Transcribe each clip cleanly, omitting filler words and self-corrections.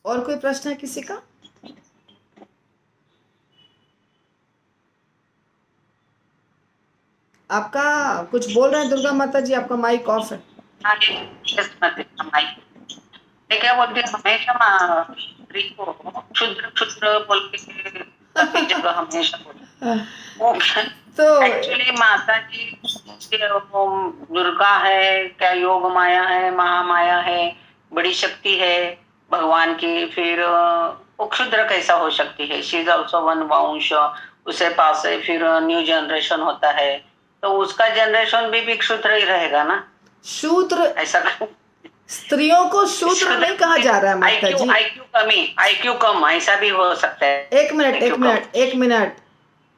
और कोई प्रश्न है किसी का? आपका कुछ बोल रहे हैं दुर्गा माता जी, आपका माइक ऑफ है। मैं क्या बोलती हूँ, हमेशा स्त्री को क्षुद्र क्षुद्र बोल के सभी जगह हमेशा बोलते। तो एक्चुअली माता जी वो दुर्गा है क्या, योग माया है, महामाया है, बड़ी शक्ति है भगवान की। फिर वो क्षुद्र कैसा हो सकती है? शी इज ऑल्सो वन वंश, उसे पास है फिर न्यू जनरेशन होता है, तो उसका जनरेशन भी क्षुद्र ही रहेगा ना। शूद्र, ऐसा स्त्रियों को शूद्र नहीं कहा जा रहा है माता आईक्यू जी। आईक्यू कमी, आईक्यू कम, ऐसा भी हो सकता है। एक मिनट, एक IQ कम। मिनट, एक मिनट।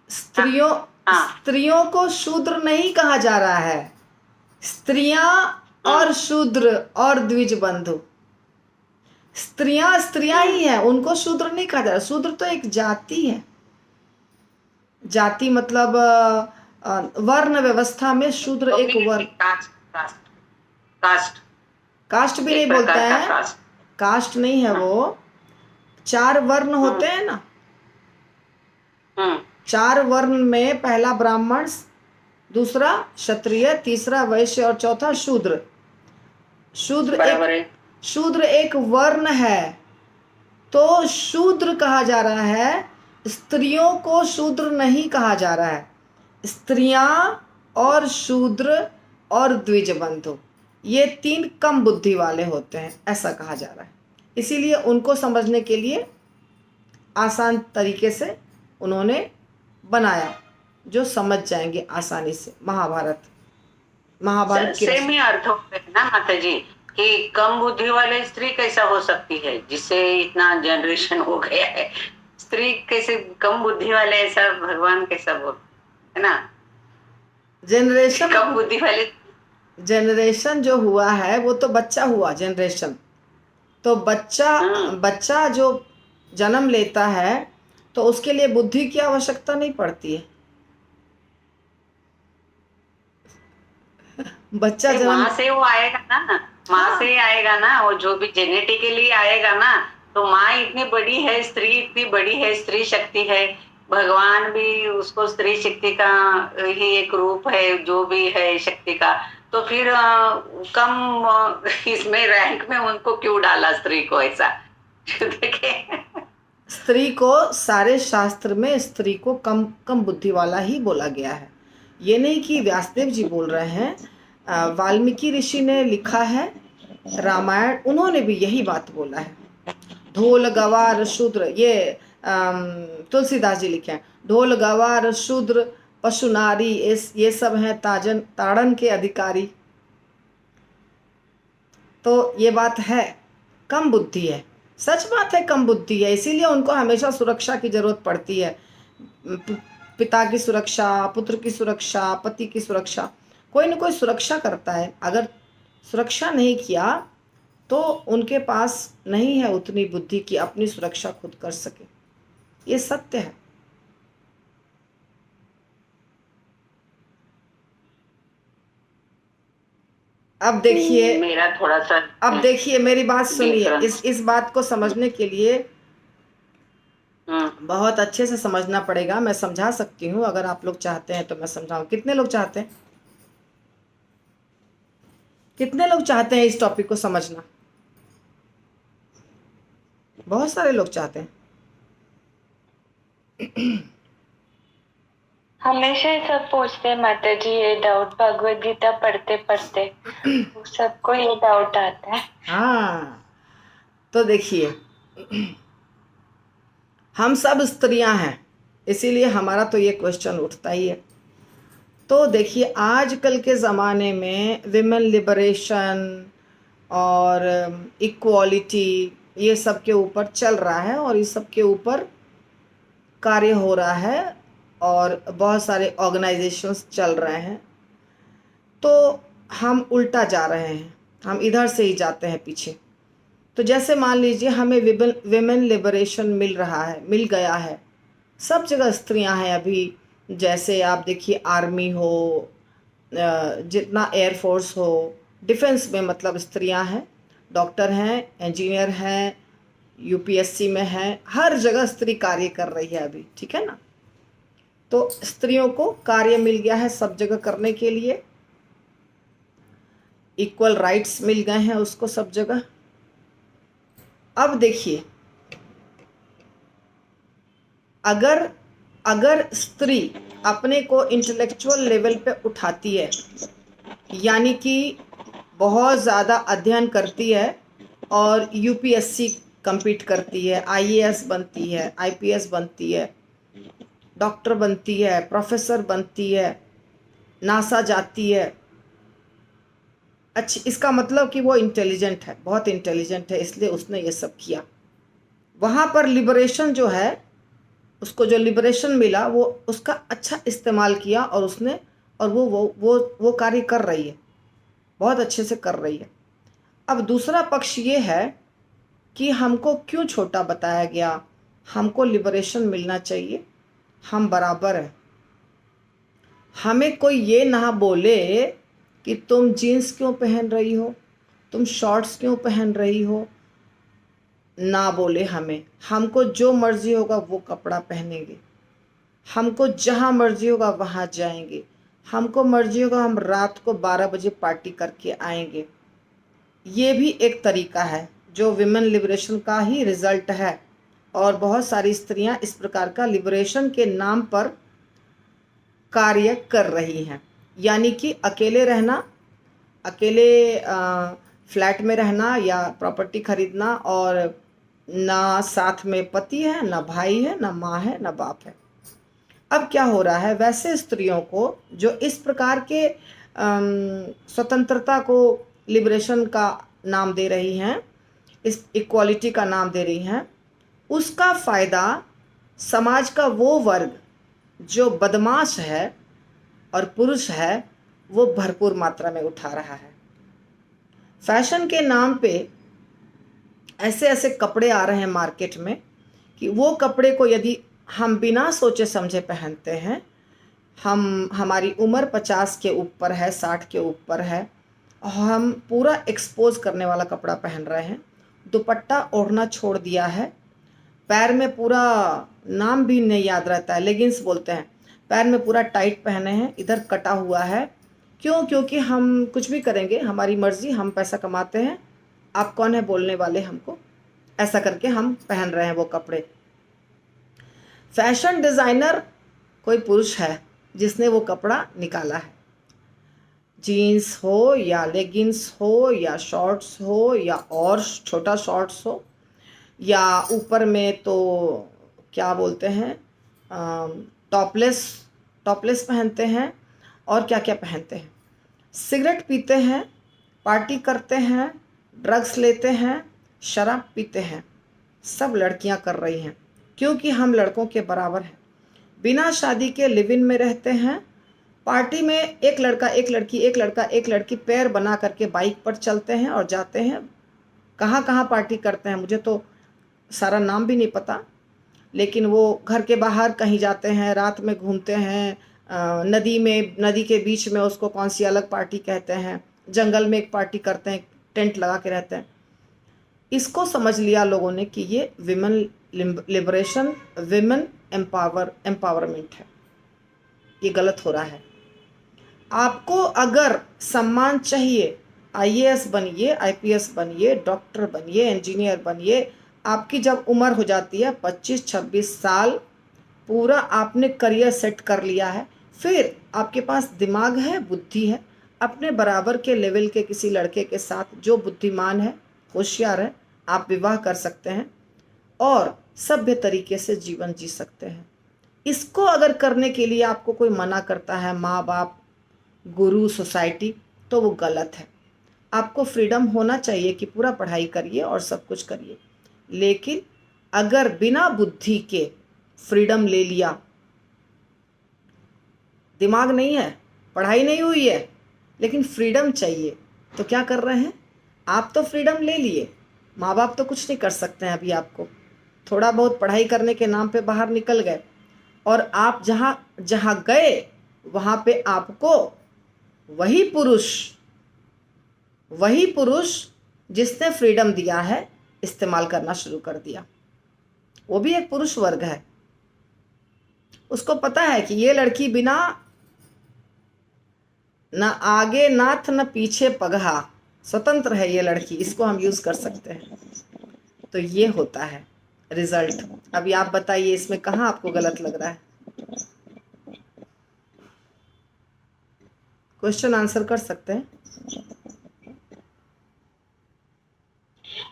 स्त्रियों हाँ। स्त्रियों को शूद्र नहीं कहा जा रहा है। स्त्रियां और शूद्र और द्विज बंधु, स्त्रियां स्त्रियां ही है, उनको शूद्र नहीं कहा जा रहा। शूद्र तो एक जाति है। जाति मतलब वर्ण व्यवस्था में शूद्र एक वर्ण। कास्ट कास्ट कास्ट कास्ट भी नहीं एक बोलता प्रकार का है, कास्ट। कास्ट नहीं है वो। 4 वर्ण होते हैं ना, 4 वर्ण में पहला ब्राह्मण, दूसरा क्षत्रिय, तीसरा वैश्य और चौथा शूद्र। शूद्र एक वर्ण है, तो शूद्र कहा जा रहा है। स्त्रियों को शूद्र नहीं कहा जा रहा है। स्त्रियां और शूद्र और द्विजबंधु, ये 3 कम बुद्धि वाले होते हैं, ऐसा कहा जा रहा है। इसीलिए उनको समझने के लिए आसान तरीके से उन्होंने बनाया, जो समझ जाएंगे आसानी से। महाभारत की सेम ही अर्थ होते हैं ना माता जी, कि कम बुद्धि वाले स्त्री कैसा हो सकती है जिससे इतना जनरेशन हो गया है? स्त्री कैसे कम बुद्धि वाले, ऐसा भगवान कैसा बोल है ना? जनरेशन, कम बुद्धि वाले जनरेशन जो हुआ है वो तो बच्चा हुआ जनरेशन। तो बच्चा जो जन्म लेता है तो उसके लिए बुद्धि की आवश्यकता नहीं पड़ती है। बच्चा जन्म, माँ से वो आएगा ना, माँ हाँ, से आएगा ना, वो जो भी जेनेटिकली आएगा ना। तो माँ इतनी बड़ी है, स्त्री इतनी बड़ी है, स्त्री शक्ति है। भगवान भी उसको स्त्री शक्ति का ही एक रूप है, जो भी है शक्ति का। तो फिर कम इसमें रैंक में उनको क्यों डाला स्त्री को ऐसा? देखिए, स्त्री को सारे शास्त्र में स्त्री को कम कम बुद्धि वाला ही बोला गया है। ये नहीं कि व्यासदेव जी बोल रहे हैं, वाल्मीकि ऋषि ने लिखा है रामायण, उन्होंने भी यही बात बोला है। ढोल गवार शूद्र, ये तुलसीदास जी लिखे हैं, ढोल गवार शूद्र पशु नारी, ये सब हैं ताड़न के अधिकारी। तो ये बात है, कम बुद्धि है, सच बात है, कम बुद्धि है। इसीलिए उनको हमेशा सुरक्षा की जरूरत पड़ती है। पिता की सुरक्षा, पुत्र की सुरक्षा, पति की सुरक्षा, कोई ना कोई सुरक्षा करता है। अगर सुरक्षा नहीं किया तो उनके पास नहीं है उतनी बुद्धि कि अपनी सुरक्षा खुद कर सके। ये सत्य है। अब देखिए, मेरा थोड़ा सा अब देखिए मेरी बात सुनिए। डिफरेंस। इस बात को समझने के लिए बहुत अच्छे से समझना पड़ेगा। मैं समझा सकती हूँ, अगर आप लोग चाहते हैं तो मैं समझाऊँ। कितने लोग चाहते हैं, कितने लोग चाहते हैं इस टॉपिक को समझना? बहुत सारे लोग चाहते हैं। हमेशा ही सब पूछते हैं माता जी ये डाउट, भगवत गीता पढ़ते पढ़ते सबको ये डाउट आता है। हाँ, तो देखिए, हम सब स्त्रियां हैं, इसीलिए हमारा तो ये क्वेश्चन उठता ही है। तो देखिए, आजकल के ज़माने में विमेन लिबरेशन और इक्वालिटी, ये सब के ऊपर चल रहा है और इस सब के ऊपर कार्य हो रहा है और बहुत सारे ऑर्गेनाइजेशंस चल रहे हैं। तो हम उल्टा जा रहे हैं, हम इधर से ही जाते हैं पीछे। तो जैसे मान लीजिए हमें विमेन लिबरेशन मिल रहा है, मिल गया है, सब जगह स्त्रियां हैं अभी। जैसे आप देखिए, आर्मी हो, जितना एयरफोर्स हो, डिफेंस में मतलब स्त्रियां हैं, डॉक्टर हैं, इंजीनियर हैं, यूपीएससी में है, हर जगह स्त्री कार्य कर रही है अभी, ठीक है ना। तो स्त्रियों को कार्य मिल गया है सब जगह करने के लिए, इक्वल राइट्स मिल गए हैं उसको सब जगह। अब देखिए, अगर अगर स्त्री अपने को इंटेलेक्चुअल लेवल पे उठाती है, यानी कि बहुत ज़्यादा अध्ययन करती है और यूपीएससी compete करती है, आईएएस बनती है, आईपीएस बनती है, डॉक्टर बनती है, प्रोफेसर बनती है, नासा जाती है, अच्छी, इसका मतलब कि वो इंटेलिजेंट है, बहुत इंटेलिजेंट है, इसलिए उसने ये सब किया। वहाँ पर लिबरेशन जो है, उसको जो लिबरेशन मिला वो उसका अच्छा इस्तेमाल किया और उसने, और वो कार्य कर रही है, बहुत अच्छे से कर रही है। अब दूसरा पक्ष ये है कि हमको क्यों छोटा बताया गया, हमको लिबरेशन मिलना चाहिए, हम बराबर हैं। हमें कोई ये ना बोले कि तुम जीन्स क्यों पहन रही हो, तुम शॉर्ट्स क्यों पहन रही हो, ना बोले हमें। हमको जो मर्जी होगा वो कपड़ा पहनेंगे, हमको जहाँ मर्जी होगा वहाँ जाएंगे, हमको मर्जी होगा हम रात को 12 बजे पार्टी करके आएंगे। ये भी एक तरीका है जो विमेन लिबरेशन का ही रिजल्ट है, और बहुत सारी स्त्रियां इस प्रकार का लिबरेशन के नाम पर कार्य कर रही हैं। यानी कि अकेले रहना, अकेले फ्लैट में रहना या प्रॉपर्टी खरीदना, और ना साथ में पति है, ना भाई है, ना माँ है, ना बाप है। अब क्या हो रहा है, वैसे स्त्रियों को जो इस प्रकार के स्वतंत्रता को लिबरेशन का नाम दे रही हैं, इस इक्वालिटी का नाम दे रही हैं, उसका फ़ायदा समाज का वो वर्ग जो बदमाश है और पुरुष है वो भरपूर मात्रा में उठा रहा है। फैशन के नाम पे ऐसे ऐसे कपड़े आ रहे हैं मार्केट में कि वो कपड़े को यदि हम बिना सोचे समझे पहनते हैं, हमारी उम्र 50 के ऊपर है, 60 के ऊपर है, और हम पूरा एक्सपोज करने वाला कपड़ा पहन रहे हैं, दुपट्टा ओढ़ना छोड़ दिया है, पैर में पूरा, नाम भी नहीं याद रहता है, लेगिंग्स बोलते हैं, पैर में पूरा टाइट पहने हैं, इधर कटा हुआ है। क्यों? क्योंकि हम कुछ भी करेंगे, हमारी मर्जी, हम पैसा कमाते हैं, आप कौन है बोलने वाले हमको, ऐसा करके हम पहन रहे हैं वो कपड़े। फैशन डिज़ाइनर कोई पुरुष है जिसने वो कपड़ा निकाला है, जीन्स हो या लेगिंग्स हो या शॉर्ट्स हो या और छोटा शॉर्ट्स हो, या ऊपर में तो क्या बोलते हैं, टॉपलेस पहनते हैं, और क्या क्या पहनते हैं, सिगरेट पीते हैं, पार्टी करते हैं, ड्रग्स लेते हैं, शराब पीते हैं, सब लड़कियां कर रही हैं, क्योंकि हम लड़कों के बराबर हैं। बिना शादी के लिव इन में रहते हैं, पार्टी में एक लड़का एक लड़की, एक लड़का एक लड़की पेयर बना करके बाइक पर चलते हैं और जाते हैं, कहाँ कहाँ पार्टी करते हैं, मुझे तो सारा नाम भी नहीं पता, लेकिन वो घर के बाहर कहीं जाते हैं, रात में घूमते हैं, नदी के बीच में उसको कौन सी अलग पार्टी कहते हैं, जंगल में एक पार्टी करते हैं, टेंट लगा के रहते हैं। इसको समझ लिया लोगों ने कि ये विमेन लिबरेशन, विमेन एम्पावरमेंट है। ये गलत हो रहा है। आपको अगर सम्मान चाहिए, आईएएस बनिए, आईपीएस बनिए, डॉक्टर बनिए, इंजीनियर बनिए। आपकी जब उम्र हो जाती है 25-26 साल, पूरा आपने करियर सेट कर लिया है, फिर आपके पास दिमाग है, बुद्धि है, अपने बराबर के लेवल के किसी लड़के के साथ जो बुद्धिमान है, होशियार है, आप विवाह कर सकते हैं और सभ्य तरीके से जीवन जी सकते हैं। इसको अगर करने के लिए आपको कोई मना करता है, माँ बाप, गुरु, सोसाइटी, तो वो गलत है। आपको फ्रीडम होना चाहिए कि पूरा पढ़ाई करिए और सब कुछ करिए, लेकिन अगर बिना बुद्धि के फ्रीडम ले लिया, दिमाग नहीं है, पढ़ाई नहीं हुई है, लेकिन फ्रीडम चाहिए, तो क्या कर रहे हैं आप? तो फ्रीडम ले लिए, माँ बाप तो कुछ नहीं कर सकते हैं अभी आपको। थोड़ा बहुत पढ़ाई करने के नाम पे बाहर निकल गए, और आप जहाँ जहाँ गए वहाँ पे आपको वही पुरुष जिसने फ्रीडम दिया है, इस्तेमाल करना शुरू कर दिया। वो भी एक पुरुष वर्ग है, उसको पता है कि ये लड़की बिना न आगे नाथ न पीछे पगहा, स्वतंत्र है ये लड़की, इसको हम यूज कर सकते हैं। तो ये होता है रिजल्ट। अभी आप बताइए इसमें कहाँ आपको गलत लग रहा है? क्वेश्चन आंसर कर सकते हैं?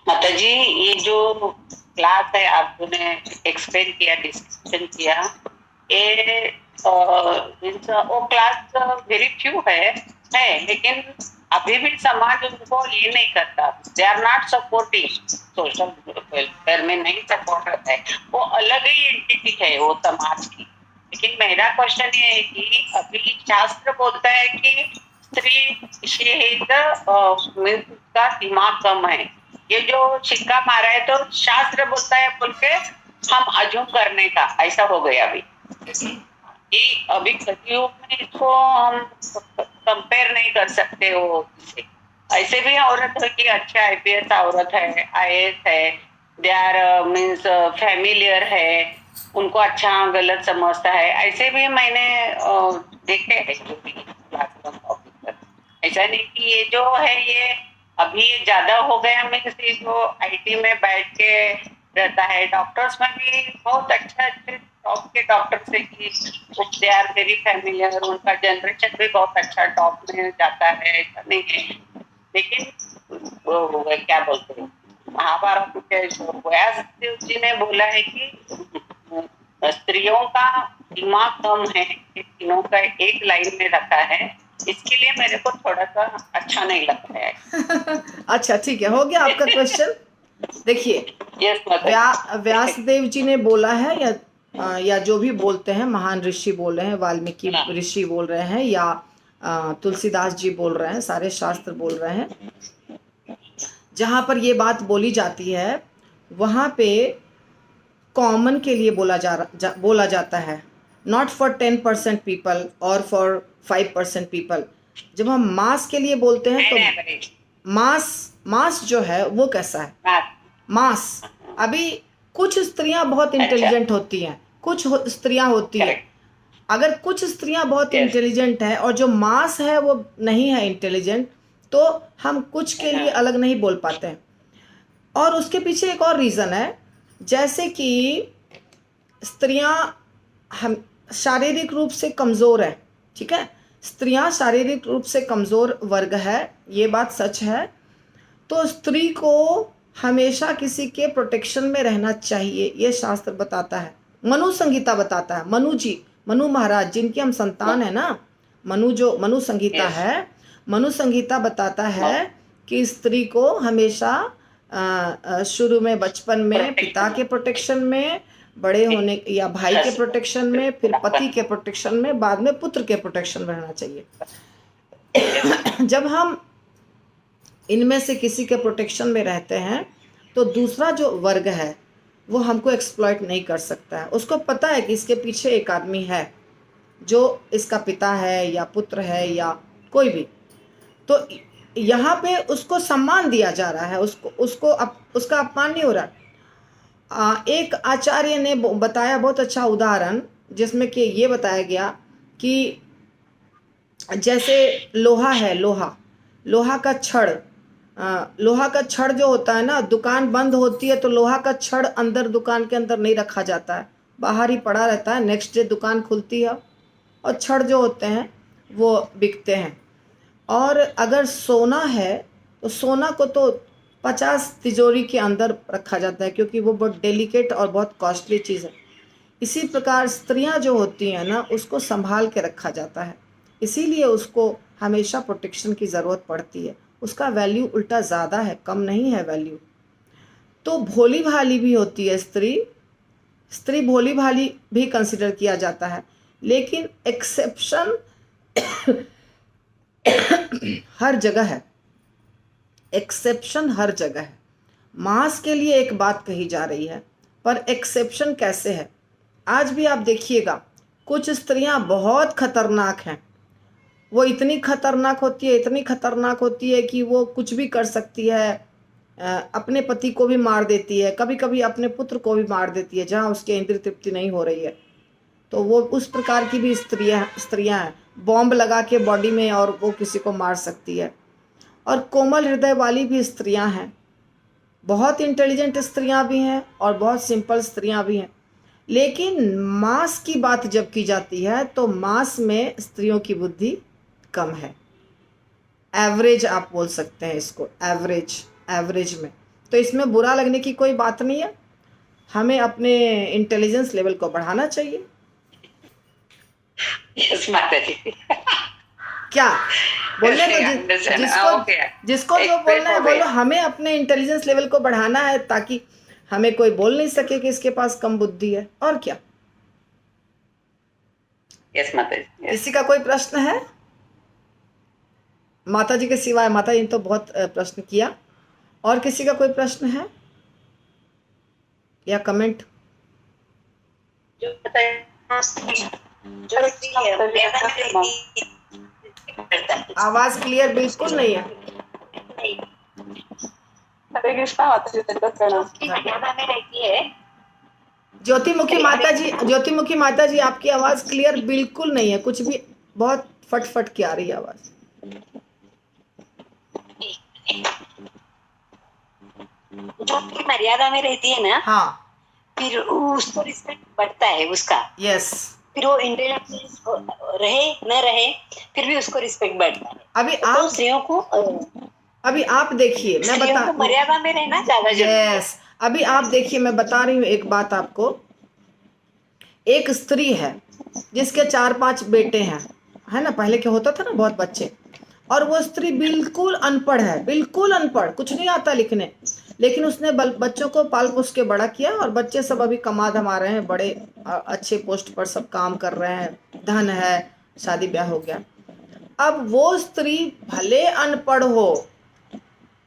माता जी, ये जो क्लास है आपने एक्सप्लेन किया, डिस्कशन किया, ये वो क्लास वेरी फ्यू है, लेकिन अभी भी समाज उनको ये नहीं करता। They are not supporting, social welfare में नहीं सपोर्ट करता है, वो अलग ही एंटिटी है वो समाज की। लेकिन मेरा क्वेश्चन ये है कि अभी शास्त्र बोलता है कि स्त्री का दिमाग कम है, ये जो सिक्का मारा है तो शास्त्र बोलता है बोल के हम अजूम करने का ऐसा हो गया अभी। कि अभी कलयुग में इसको हम कंपेयर नहीं कर सकते हो से। ऐसे भी औरत है कि अच्छा आईपीएस औरत है, आईएएस है, दे आर मीन्स फैमिलियर है, उनको अच्छा गलत समझता है, ऐसे भी मैंने देखे हैं जो भी क्लासरूम ऑफिसर। ऐसा नहीं कि ये जो है ये अभी ये ज्यादा हो गया, मीन्स जो आईटी में बैठ के रहता है। डॉक्टर्स में भी बहुत अच्छे टॉप के डॉक्टर्स है कि दे आर वेरी फैमिलियर, उनका जनरेशन भी बहुत अच्छा टॉप में जाता है, ऐसा नहीं है। लेकिन वो क्या बोलते हैं, महाभारत के व्यासदेव जी ने बोला है कि स्त्रियों का दिमाग कम है, तीनों का एक लाइन में रखा है, इसके लिए मेरे को थोड़ा सा अच्छा नहीं लगता है। अच्छा ठीक है, हो गया आपका क्वेश्चन। देखिए व्यासदेव जी ने बोला है या जो भी बोलते हैं महान ऋषि बोल रहे हैं, वाल्मीकि ऋषि बोल रहे हैं, या तुलसीदास जी बोल रहे हैं, सारे शास्त्र बोल रहे हैं। जहां पर ये बात बोली जाती है वहां पे कॉमन के लिए बोला जाता है, नॉट फॉर 10% पीपल और फॉर 5% पीपल। जब हम मास के लिए बोलते हैं तो मास जो है वो कैसा है? मास। अभी कुछ स्त्रियां बहुत इंटेलिजेंट होती हैं, कुछ स्त्रियां होती हैं, अगर कुछ स्त्रियां बहुत इंटेलिजेंट है और जो मास है वो नहीं है इंटेलिजेंट, तो हम कुछ के लिए अलग नहीं बोल पाते हैं। और उसके पीछे एक और रीज़न है, जैसे कि स्त्रियां हम शारीरिक रूप से कमज़ोर है, ठीक है, स्त्रियां शारीरिक रूप से कमज़ोर वर्ग है, ये बात सच है। तो स्त्री को हमेशा किसी के प्रोटेक्शन में रहना चाहिए, ये शास्त्र बताता है, मनु संगीता बताता है। मनु महाराज जिनकी हम संतान है ना, मनु संगीता है, मनु संगीता बताता है कि स्त्री को हमेशा शुरू में बचपन में पिता के प्रोटेक्शन में, बड़े होने या भाई के प्रोटेक्शन में, फिर पति के प्रोटेक्शन में, बाद में पुत्र के प्रोटेक्शन में रहना चाहिए। जब हम इनमें से किसी के प्रोटेक्शन में रहते हैं तो दूसरा जो वर्ग है वो हमको एक्सप्लॉइट नहीं कर सकता है। उसको पता है कि इसके पीछे एक आदमी है जो इसका पिता है या पुत्र है या कोई भी, तो यहाँ पे उसको सम्मान दिया जा रहा है, उसका अपमान नहीं हो रहा। एक आचार्य ने बताया बहुत अच्छा उदाहरण, जिसमें कि ये बताया गया कि जैसे लोहा है, लोहा का छड़ जो होता है ना, दुकान बंद होती है तो लोहा का छड़ अंदर दुकान के अंदर नहीं रखा जाता है, बाहर ही पड़ा रहता है। नेक्स्ट डे दुकान खुलती है और छड़ जो होते हैं वो बिकते हैं। और अगर सोना है तो सोना को तो 50 तिजोरी के अंदर रखा जाता है, क्योंकि वो बहुत डेलिकेट और बहुत कॉस्टली चीज़ है। इसी प्रकार स्त्रियां जो होती हैं ना, उसको संभाल के रखा जाता है, इसीलिए उसको हमेशा प्रोटेक्शन की ज़रूरत पड़ती है। उसका वैल्यू उल्टा ज़्यादा है, कम नहीं है वैल्यू। तो भोली भाली भी होती है स्त्री भोली भाली भी कंसिडर किया जाता है, लेकिन एक्सेप्शन हर जगह है, एक्सेप्शन हर जगह है। मास के लिए एक बात कही जा रही है, पर एक्सेप्शन कैसे है? आज भी आप देखिएगा कुछ स्त्रियां बहुत खतरनाक हैं, वो इतनी खतरनाक होती है कि वो कुछ भी कर सकती है, अपने पति को भी मार देती है, कभी कभी अपने पुत्र को भी मार देती है जहाँ उसकी इंद्रिय तृप्ति नहीं हो रही है। तो वो उस प्रकार की भी स्त्रियां हैं, बॉम्ब लगा के बॉडी में और वो किसी को मार सकती है। और कोमल हृदय वाली भी स्त्रियां हैं, बहुत इंटेलिजेंट स्त्रियां भी हैं और बहुत सिंपल स्त्रियां भी हैं। लेकिन मास की बात जब की जाती है तो मास में स्त्रियों की बुद्धि कम है। एवरेज आप बोल सकते हैं इसको, एवरेज में। तो इसमें बुरा लगने की कोई बात नहीं है, हमें अपने इंटेलिजेंस लेवल को बढ़ाना चाहिए। यस माता जी। क्या बोलने तो जिसको जो बोलना है बोलो, हमें अपने इंटेलिजेंस लेवल को बढ़ाना है ताकि हमें कोई बोल नहीं सके कि इसके पास कम बुद्धि है। और क्या? यस माता जी। किसी का कोई प्रश्न है? माता जी के सिवाय, माता जी ने तो बहुत प्रश्न किया। और किसी का कोई प्रश्न है या कमेंट? आवाज क्लियर बिल्कुल नहीं है। हरे कृष्णा माता जी, रहती है। ज्योतिमुखी माता जी आपकी आवाज क्लियर बिल्कुल नहीं है, कुछ भी बहुत फट के आ रही है आवाज। जो मर्यादा में रहती है ना, हाँ, फिर उसको रिस्पेक्ट बढ़ता है उसका। यस। फिर वो इंटेलिजेंस रहे न रहे, फिर भी उसको रिस्पेक्ट बढ़ता है। अभी तो आप स्त्रियों को देखिए, मैं बता, मर्यादा में रहना ज्यादा जरूरी है। यस। अभी आप देखिए, मैं बता रही हूँ एक बात आपको। एक स्त्री है जिसके 4-5 बेटे हैं, है ना, पहले क्या होता था ना, बहुत बच्चे, और वो स्त्री बिल्कुल अनपढ़ है, बिल्कुल अनपढ़, कुछ नहीं आता लिखने, लेकिन उसने बच्चों को पाल पोस के बड़ा किया और बच्चे सब अभी कमा धमा रहे हैं, बड़े अच्छे पोस्ट पर सब काम कर रहे हैं, धन है, शादी ब्याह हो गया। अब वो स्त्री भले अनपढ़ हो,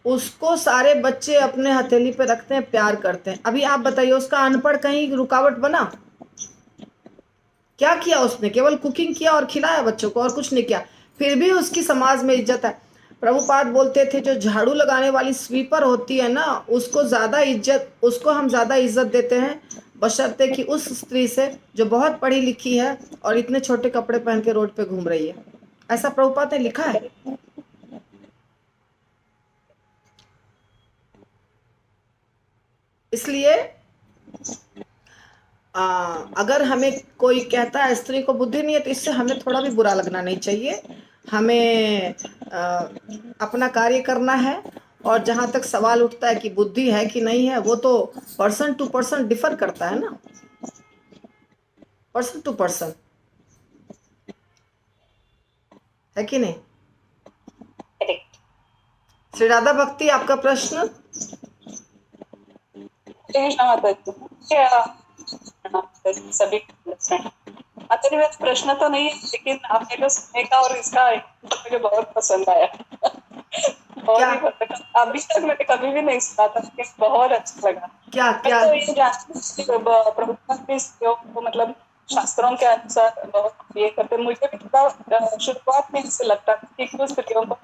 उसको सारे बच्चे अपने हथेली पे रखते हैं, प्यार करते हैं। अभी आप बताइए, उसका अनपढ़ कहीं रुकावट बना? क्या किया उसने? केवल कुकिंग किया और खिलाया बच्चों को और कुछ नहीं किया, फिर भी उसकी समाज में इज्जत है। प्रभुपाद बोलते थे जो झाड़ू लगाने वाली स्वीपर होती है ना, उसको हम ज्यादा इज्जत देते हैं, बशर्ते कि उस स्त्री से जो बहुत पढ़ी लिखी है और इतने छोटे कपड़े पहन के रोड पे घूम रही है। ऐसा प्रभुपाद ने लिखा है। इसलिए अगर हमें कोई कहता है स्त्री को बुद्धि नहीं है, तो इससे हमें थोड़ा भी बुरा लगना नहीं चाहिए। हमें अपना कार्य करना है। और जहां तक सवाल उठता है कि बुद्धि है कि नहीं है, वो तो पर्सन टू पर्सन डिफर करता है ना, पर्सन टू पर्सन, है कि नहीं? श्री राधा भक्ति, आपका प्रश्न? सभी माता जी, मेरा प्रश्न तो नहीं है, लेकिन आपने जो सुनने का और इसका मुझे बहुत पसंद आया। और अभी तक मैंने कभी भी नहीं सुना था, लेकिन बहुत अच्छा लगा। क्या तो ये जानती प्रभुपाद भी को मतलब शास्त्रों के अनुसार बहुत ये करते। मुझे भी थोड़ा शुरुआत में इससे लगता था कि कुछ स्त्रियों को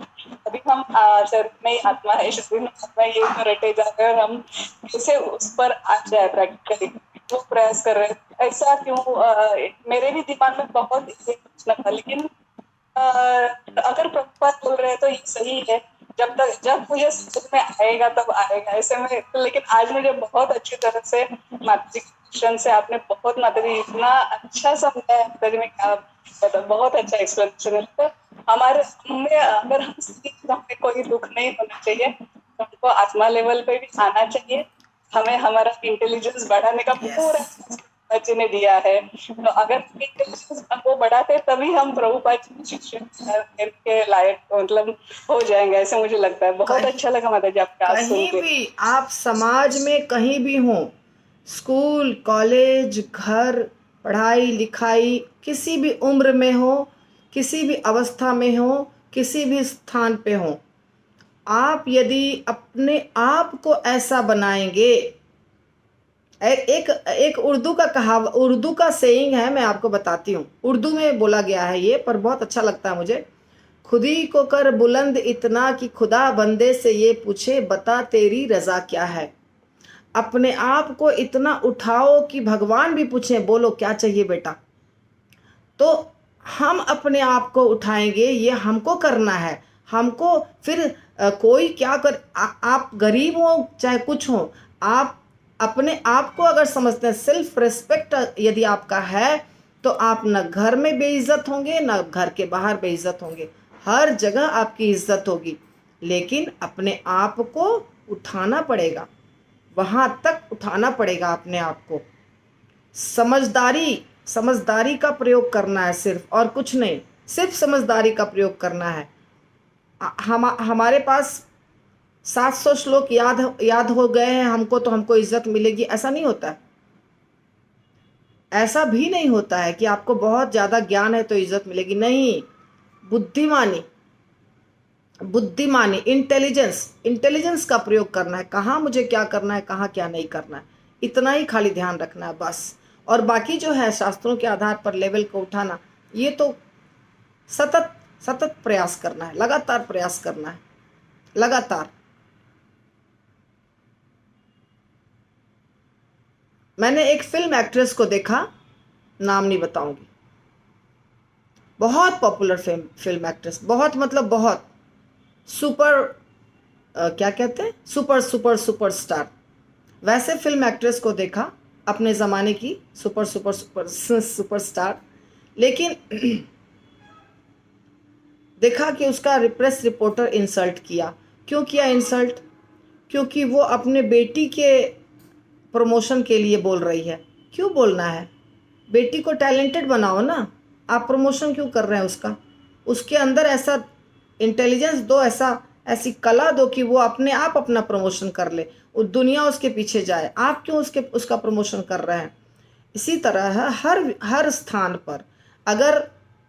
अभी हम शरीर में आत्मा है, शरीर में आत्मा, ये तो रटे जा रहे हैं और हम कैसे उस पर आ जाए प्रैक्टिकली, वो प्रयास कर रहे हैं। ऐसा क्यों? मेरे भी दिमाग में बहुत ये प्रश्न था, लेकिन अगर प्रभुपाद बोल रहे हैं तो ये सही है। जब मुझे समझ में आएगा तब आएगा, ऐसे में। लेकिन आज मुझे बहुत अच्छी तरह से माता जी क्वेश्चन से आपने बहुत, माता जी इतना अच्छा समझाया, माता जी में क्या मतलब बहुत अच्छा एक्सप्लेनेशन है। तो हमें अगर हमें कोई दुख नहीं होना चाहिए, हमको आत्मा लेवल पे भी आना चाहिए। हमें हमारा इंटेलिजेंस बढ़ाने का पूरा जी ने दिया है। तो अगर वो बढ़ाते तभी हम प्रभुपाद शिक्षण के लायक मतलब हो जाएंगे, ऐसे मुझे लगता है। बहुत अच्छा लगा माता जी आपका। कहीं भी आप समाज में कहीं भी हो, स्कूल, कॉलेज, घर, पढ़ाई लिखाई, किसी भी उम्र में हो, किसी भी अवस्था में हो, किसी भी स्थान पे हो, आप यदि अपने आप को ऐसा बनाएंगे, एक उर्दू का सेइंग है, मैं आपको बताती हूँ। उर्दू में बोला गया है ये, पर बहुत अच्छा लगता है मुझे। खुदी को कर बुलंद इतना कि खुदा बंदे से ये पूछे बता तेरी रजा क्या है। अपने आप को इतना उठाओ कि भगवान भी पूछें बोलो क्या चाहिए बेटा। तो हम अपने आप को उठाएंगे, ये हमको करना है। हमको फिर कोई क्या कर आप गरीब हो चाहे कुछ हो, आप अपने आप को अगर समझते हैं, सेल्फ रिस्पेक्ट यदि आपका है, तो आप न घर में बेइज्जत होंगे न घर के बाहर बेइज्जत होंगे, हर जगह आपकी इज्जत होगी। लेकिन अपने आप को उठाना पड़ेगा, वहाँ तक उठाना पड़ेगा अपने आप को। समझदारी का प्रयोग करना है सिर्फ, और कुछ नहीं, सिर्फ समझदारी का प्रयोग करना है। हमारे पास 700 श्लोक याद हो गए हैं हमको तो हमको इज्जत मिलेगी, ऐसा नहीं होता है। ऐसा भी नहीं होता है कि आपको बहुत ज़्यादा ज्ञान है तो इज्जत मिलेगी, नहीं। बुद्धिमानी इंटेलिजेंस का प्रयोग करना है, कहाँ मुझे क्या करना है, कहाँ क्या नहीं करना है, इतना ही खाली ध्यान रखना है बस। और बाकी जो है शास्त्रों के आधार पर लेवल को उठाना, ये तो सतत प्रयास करना है, लगातार प्रयास करना है, लगातार। मैंने एक फिल्म एक्ट्रेस को देखा, नाम नहीं बताऊंगी, बहुत पॉपुलर फिल्म एक्ट्रेस, बहुत मतलब बहुत सुपर क्या कहते हैं, सुपर स्टार, वैसे फिल्म एक्ट्रेस को देखा, अपने ज़माने की सुपर स्टार। लेकिन देखा कि उसका प्रेस रिपोर्टर इंसल्ट किया। क्यों किया इंसल्ट? क्योंकि वो अपने बेटी के प्रमोशन के लिए बोल रही है। क्यों बोलना है? बेटी को टैलेंटेड बनाओ ना, आप प्रमोशन क्यों कर रहे हैं उसका? उसके अंदर ऐसा इंटेलिजेंस दो, ऐसी कला दो कि वो अपने आप अपना प्रमोशन कर ले, दुनिया उसके पीछे जाए। आप क्यों उसका प्रमोशन कर रहे हैं? इसी तरह हर स्थान पर अगर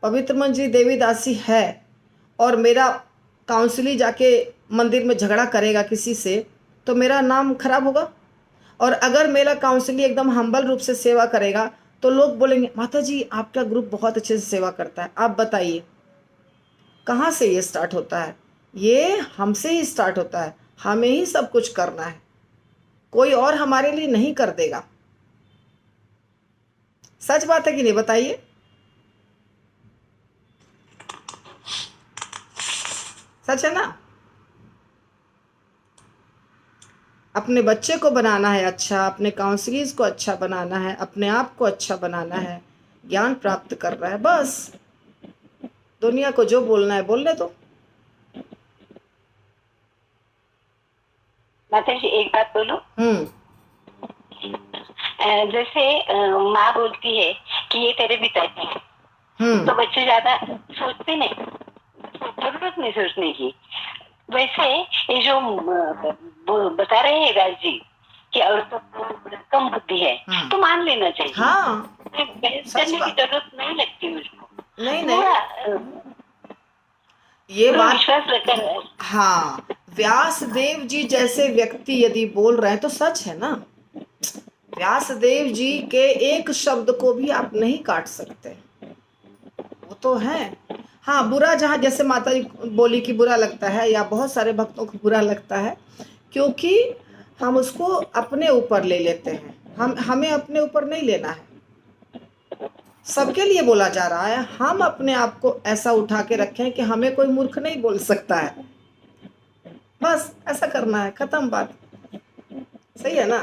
पवित्र मन जी देवीदासी है और मेरा काउंसिली जाके मंदिर में झगड़ा करेगा किसी से, तो मेरा नाम खराब होगा। और अगर मेरा काउंसिली एकदम हम्बल रूप से सेवा करेगा तो लोग बोलेंगे माता जी आपका ग्रुप बहुत अच्छे से सेवा करता है। आप बताइए कहाँ से ये स्टार्ट होता है? ये हमसे ही स्टार्ट होता है, हमें ही सब कुछ करना है, कोई और हमारे लिए नहीं कर देगा। सच बात है कि नहीं, बताइए। सच है ना? अपने बच्चे को बनाना है अच्छा, अपने काउंसलिंग को अच्छा बनाना है, अपने आप को अच्छा बनाना है, ज्ञान प्राप्त करना है, बस। दुनिया को जो बोलना है बोलने दो। माता जी एक बात बोलूं? जैसे माँ बोलती है कि ये तेरे पिताजी हैं, तो बच्चे ज्यादा सोचते नहीं, जरूरत नहीं सोचने की। वैसे ये जो बता रहे हैं राज जी कि औरतों को कम बुद्धि है, तो मान लेना चाहिए। हाँ, करने की जरूरत नहीं लगती उसको। नहीं ये बात विश्वास रखकर। हाँ, व्यास देव जी जैसे व्यक्ति यदि बोल रहे हैं तो सच है ना। व्यास देव जी के एक शब्द को भी आप नहीं काट सकते, वो तो है। हाँ, बुरा जहाँ जैसे माता जी बोली कि बुरा लगता है, या बहुत सारे भक्तों को बुरा लगता है, क्योंकि हम उसको अपने ऊपर ले लेते हैं। हमें अपने ऊपर नहीं लेना है, सबके लिए बोला जा रहा है। हम अपने आप को ऐसा उठा के रखें कि हमें कोई मूर्ख नहीं बोल सकता है, बस ऐसा करना है, खत्म बात। सही है ना?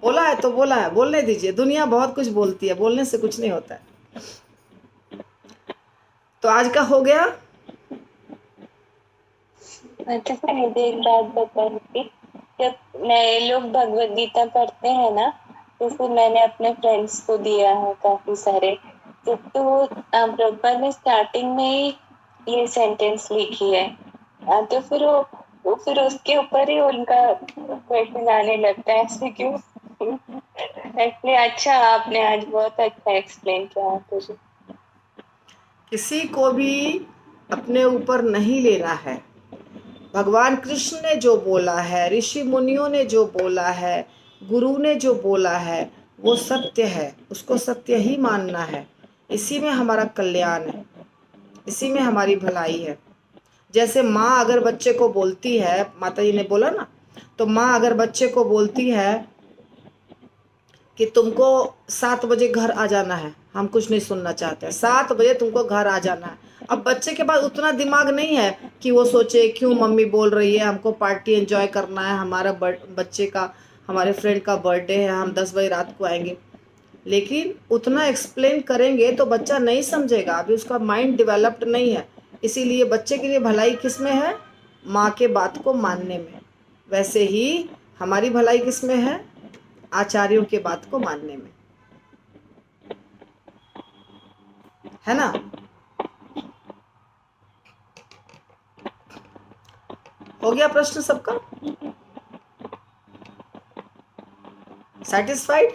बोला है तो बोला है, बोलने दीजिए। दुनिया बहुत कुछ बोलती है, बोलने से कुछ नहीं होता है। तो आज का हो गया। मुझे एक बात बतानी थी। जब नए लोग भगवत गीता पढ़ते हैं ना, तो फिर मैंने अपने फ्रेंड्स को दिया है काफी सारे। तो प्रभुपाद ने स्टार्टिंग में ही ये सेंटेंस लिखी है, तो फिर उसके ऊपर ही उनका क्वेश्चन आने लगता है, ऐसे क्यों? इसलिए अच्छा, आपने आज बहुत अच्छा एक्सप्लेन किया। तुझे किसी को भी अपने ऊपर नहीं लेना है। भगवान कृष्ण ने जो बोला है, ऋषि मुनियों ने जो बोला है, गुरु ने जो बोला है, वो सत्य है, उसको सत्य ही मानना है। इसी में हमारा कल्याण है। इसी में हमारी भलाई है। जैसे माँ अगर बच्चे को बोलती है, माता जी ने बोला ना, तो माँ अगर बच्चे को बोलती है कि तुमको 7 बजे घर आ जाना है, हम कुछ नहीं सुनना चाहते, 7 बजे तुमको घर आ जाना है। अब बच्चे के पास उतना दिमाग नहीं है कि वो सोचे क्यों मम्मी बोल रही है, हमको पार्टी एंजॉय करना है, हमारा बच्चे का, हमारे फ्रेंड का बर्थडे है, हम 10 बजे रात को आएंगे। लेकिन उतना एक्सप्लेन करेंगे तो बच्चा नहीं समझेगा, अभी उसका माइंड डेवलप्ड नहीं है। इसीलिए बच्चे के लिए भलाई किस में है? माँ के बात को मानने में। वैसे ही हमारी भलाई किस में है? आचार्यों के बात को मानने में, है ना? हो गया प्रश्न सबका? सेटिस्फाइड?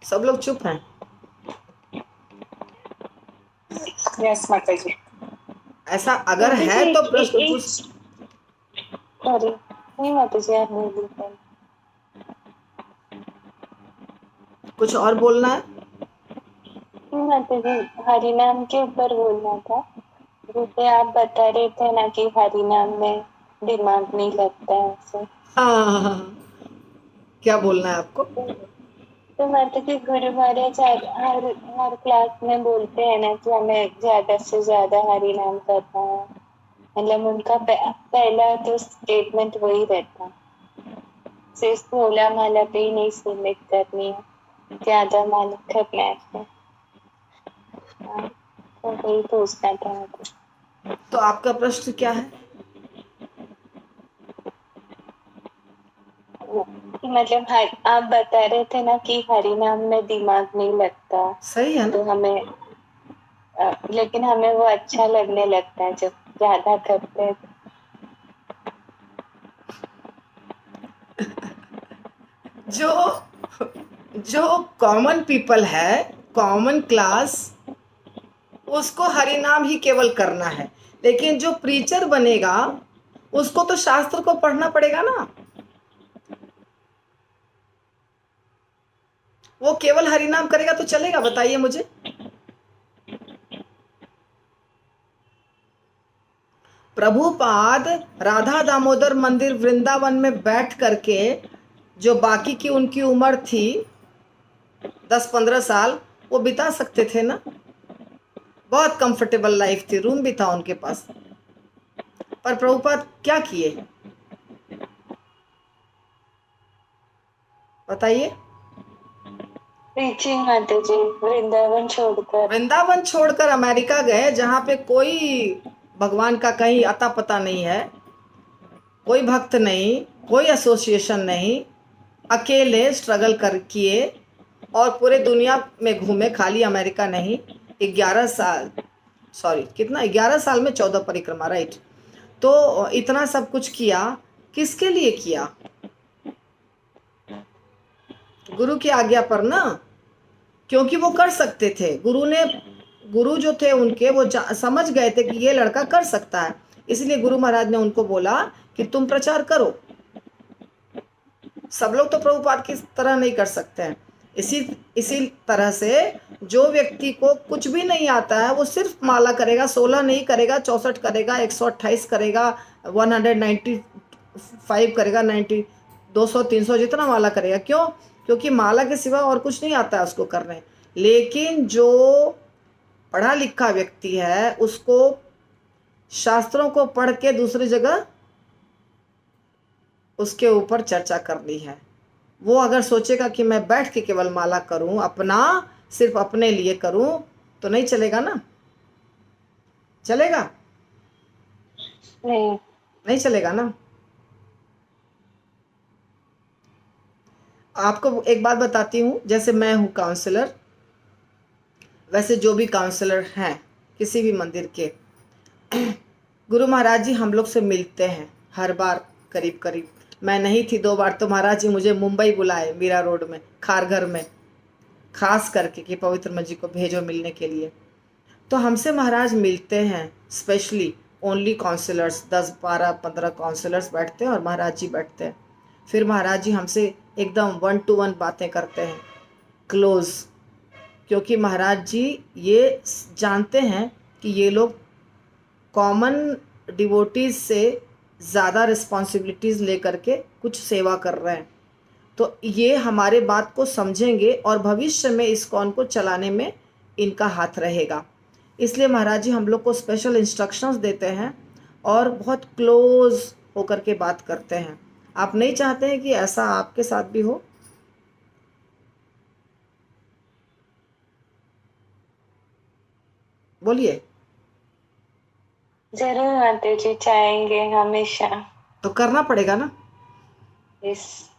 सब लोग चुप हैं? यस माता जी। ऐसा अगर है तो प्रश्न पूछ। सॉरी, नहीं माता जी, आप नहीं बोल पाए। कुछ और बोलना है? नहीं माता जी, हरि नाम के ऊपर बोलना था। जैसे आप बता रहे थे ना कि हरि नाम में दिमाग नहीं लगता है ऐसे। हाँ, क्या बोलना है आपको? तो माता जी, गुरु महाराज हर क्लास में बोलते हैं ना कि हमें ज्यादा से ज्यादा हरि नाम करना है। मतलब उनका पहला तो स्टेटमेंट वही रहता, सिर्फ 16 माला पे ही नहीं सीमित करनी है, ज्यादा माला करना है। तो वही पूछना था मुझे। तो आपका प्रश्न क्या है? कि मतलब आप बता रहे थे ना कि हरि नाम में दिमाग नहीं लगता, सही है तो ना? हमें लेकिन हमें वो अच्छा लगने लगता है जब ज्यादा करते हैं। जो जो कॉमन पीपल है, कॉमन क्लास, उसको हरि नाम ही केवल करना है। लेकिन जो प्रीचर बनेगा उसको तो शास्त्र को पढ़ना पड़ेगा ना। वो केवल हरि नाम करेगा तो चलेगा? बताइए मुझे। प्रभुपाद राधा दामोदर मंदिर वृंदावन में बैठ करके, जो बाकी की उनकी उम्र थी 10-15 साल, वो बिता सकते थे ना। बहुत कंफर्टेबल लाइफ थी, रूम भी था उनके पास। पर प्रभुपाद क्या किए? बताइए। प्रीचिंग माता जी, वृंदावन छोड़कर अमेरिका गए, जहाँ पे कोई भगवान का कहीं अता पता नहीं है, कोई भक्त नहीं, कोई एसोसिएशन नहीं, अकेले स्ट्रगल कर किए और पूरे दुनिया में घूमे, खाली अमेरिका नहीं। 11 साल, सॉरी कितना, 11 साल में 14 परिक्रमा, राइट। तो इतना सब कुछ किया, किसके लिए किया? गुरु की आज्ञा पर ना, क्योंकि वो कर सकते थे। गुरु जो थे उनके, वो समझ गए थे कि ये लड़का कर सकता है, इसलिए गुरु महाराज ने उनको बोला कि तुम प्रचार करो। सब लोग तो प्रभुपाद की तरह नहीं कर सकते हैं। इसी तरह से जो व्यक्ति को कुछ भी नहीं आता है, वो सिर्फ माला करेगा, 16 नहीं करेगा, 64 करेगा, 128 करेगा, 195 करेगा, 90, 200, 300, जितना माला करेगा। क्यों? क्योंकि माला के सिवा और कुछ नहीं आता है उसको करने। लेकिन जो पढ़ा लिखा व्यक्ति है, उसको शास्त्रों को पढ़ के दूसरी जगह उसके ऊपर चर्चा करनी है। वो अगर सोचेगा कि मैं बैठ के केवल माला करूं, अपना, सिर्फ अपने लिए करूं, तो नहीं चलेगा ना। चलेगा? नहीं चलेगा ना। आपको एक बात बताती हूँ, जैसे मैं हूँ काउंसलर, वैसे जो भी काउंसलर हैं किसी भी मंदिर के, गुरु महाराज जी हम लोग से मिलते हैं हर बार करीब करीब। मैं नहीं थी 2 बार, तो महाराज जी मुझे मुंबई बुलाए, मीरा रोड में, खारघर में, खास करके कि पवित्र जी को भेजो मिलने के लिए। तो हमसे महाराज मिलते हैं, स्पेशली ओनली काउंसलर्स, 10, 12, 15 काउंसलर्स बैठते हैं और महाराज जी बैठते हैं। फिर महाराज जी हमसे एकदम 1-to-1 बातें करते हैं, क्लोज, क्योंकि महाराज जी ये जानते हैं कि ये लोग कॉमन डिवोटीज से ज़्यादा रिस्पॉन्सिबिलिटीज़ लेकर के कुछ सेवा कर रहे हैं, तो ये हमारे बात को समझेंगे और भविष्य में इस्कॉन को चलाने में इनका हाथ रहेगा। इसलिए महाराज जी हम लोग को स्पेशल इंस्ट्रक्शंस देते हैं और बहुत क्लोज होकर के बात करते हैं। आप नहीं चाहते हैं कि ऐसा आपके साथ भी हो? बोलिए। जरूर माता जी, चाहेंगे हमेशा। तो करना पड़ेगा ना। यस।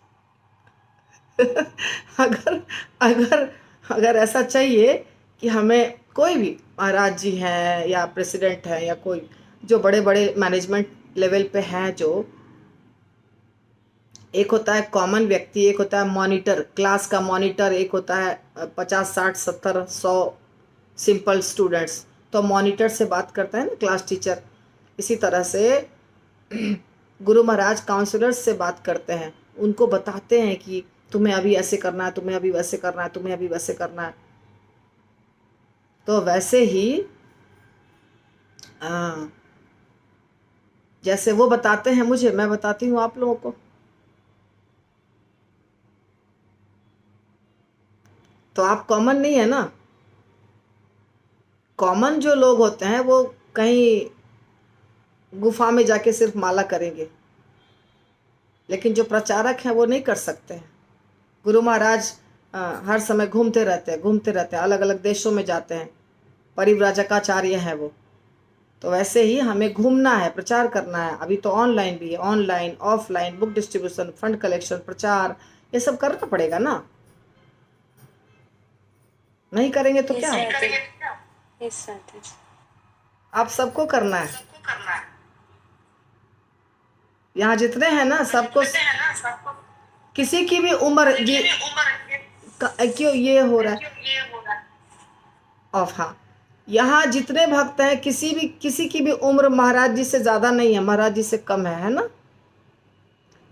अगर अगर अगर ऐसा चाहिए कि हमें कोई भी महाराज जी हैं या प्रेसिडेंट है या कोई जो बड़े बड़े मैनेजमेंट लेवल पे हैं, जो एक होता है कॉमन व्यक्ति, एक होता है मॉनिटर, क्लास का मॉनिटर, एक होता है 50 60 70 100 सिंपल स्टूडेंट्स, तो मॉनिटर से बात करते हैं ना क्लास टीचर। इसी तरह से गुरु महाराज काउंसलर्स से बात करते हैं, उनको बताते हैं कि तुम्हें अभी ऐसे करना है, तुम्हें अभी वैसे करना है, तुम्हें अभी वैसे करना है। तो वैसे ही जैसे वो बताते हैं मुझे, मैं बताती हूँ आप लोगों को। तो आप कॉमन नहीं है ना। कॉमन जो लोग होते हैं वो कहीं गुफा में जाके सिर्फ माला करेंगे, लेकिन जो प्रचारक हैं वो नहीं कर सकते हैं। गुरु महाराज हर समय घूमते रहते हैं, अलग अलग देशों में जाते हैं, परिव्राजकाचार्य हैं वो। तो वैसे ही हमें घूमना है, प्रचार करना है। अभी तो ऑनलाइन भी है, online offline book distribution, fund collection, प्रचार, ये सब करना पड़ेगा ना। नहीं करेंगे तो क्या? यस माता जी। आप सबको करना है। यहाँ जितने हैं ना सबको, किसी की भी उम्र क्यों ये हो रहा है ऑफ? हाँ, यहाँ जितने भक्त हैं किसी की भी उम्र महाराज जी से ज़्यादा नहीं है, महाराज जी से कम है ना।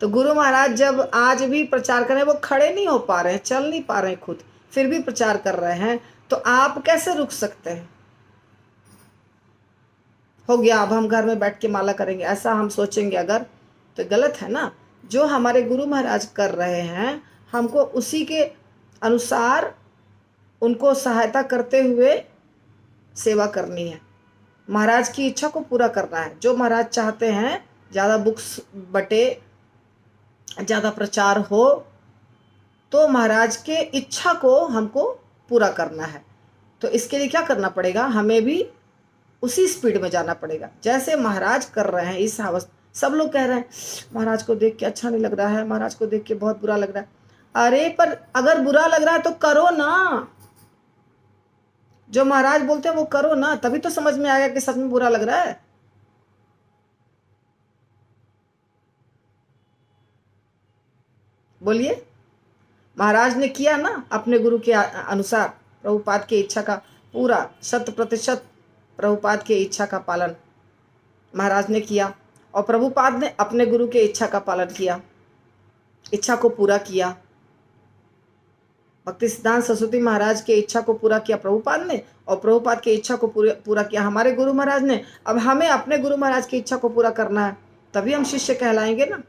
तो गुरु महाराज जब आज भी प्रचार कर रहे हैं, वो खड़े नहीं हो पा रहे हैं, चल नहीं पा रहे हैं खुद, फिर भी प्रचार कर रहे हैं, तो आप कैसे रुक सकते हैं? हो गया अब हम घर में बैठ के माला करेंगे, ऐसा हम सोचेंगे अगर, तो गलत है ना। जो हमारे गुरु महाराज कर रहे हैं, हमको उसी के अनुसार उनको सहायता करते हुए सेवा करनी है। महाराज की इच्छा को पूरा करना है। जो महाराज चाहते हैं ज़्यादा बुक्स बटे, ज़्यादा प्रचार हो, तो महाराज के इच्छा को हमको पूरा करना है। तो इसके लिए क्या करना पड़ेगा? हमें भी उसी स्पीड में जाना पड़ेगा जैसे महाराज कर रहे हैं। इस अवस्था सब लोग कह रहे हैं महाराज को देख के अच्छा नहीं लग रहा है, महाराज को देख के बहुत बुरा लग रहा है। अरे पर अगर बुरा लग रहा है तो करो ना, जो महाराज बोलते हैं वो करो ना, तभी तो समझ में आएगा कि सच में बुरा लग रहा है। बोलिए। महाराज ने किया ना अपने गुरु के अनुसार, प्रभुपाद की इच्छा का पूरा 100% प्रभुपाद की इच्छा का पालन महाराज ने किया, और प्रभुपाद ने अपने गुरु के इच्छा का पालन किया, इच्छा को पूरा किया। भक्ति सिद्धांत सरस्वती महाराज के इच्छा को पूरा किया प्रभुपाद ने, और प्रभुपाद की इच्छा को पूरा किया हमारे गुरु महाराज ने। अब हमें अपने गुरु महाराज की इच्छा को पूरा करना है, तभी हम शिष्य कहलाएंगे ना।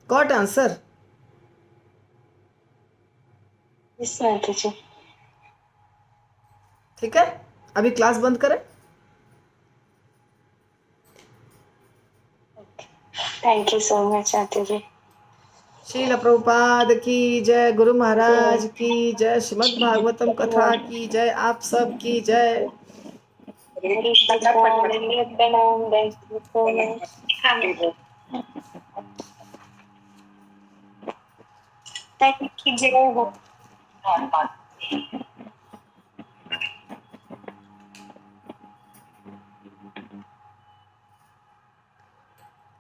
Got answer? यस माता जी। ठीक है, अभी क्लास बंद करें। थैंक यू सो मच माता जी। श्रील प्रभुपाद की जय, गुरु महाराज की जय, श्रीमद् भागवतम कथा की जय, आप सब की जय। प्रणाम। Thank you so much. Thank you. जय हो।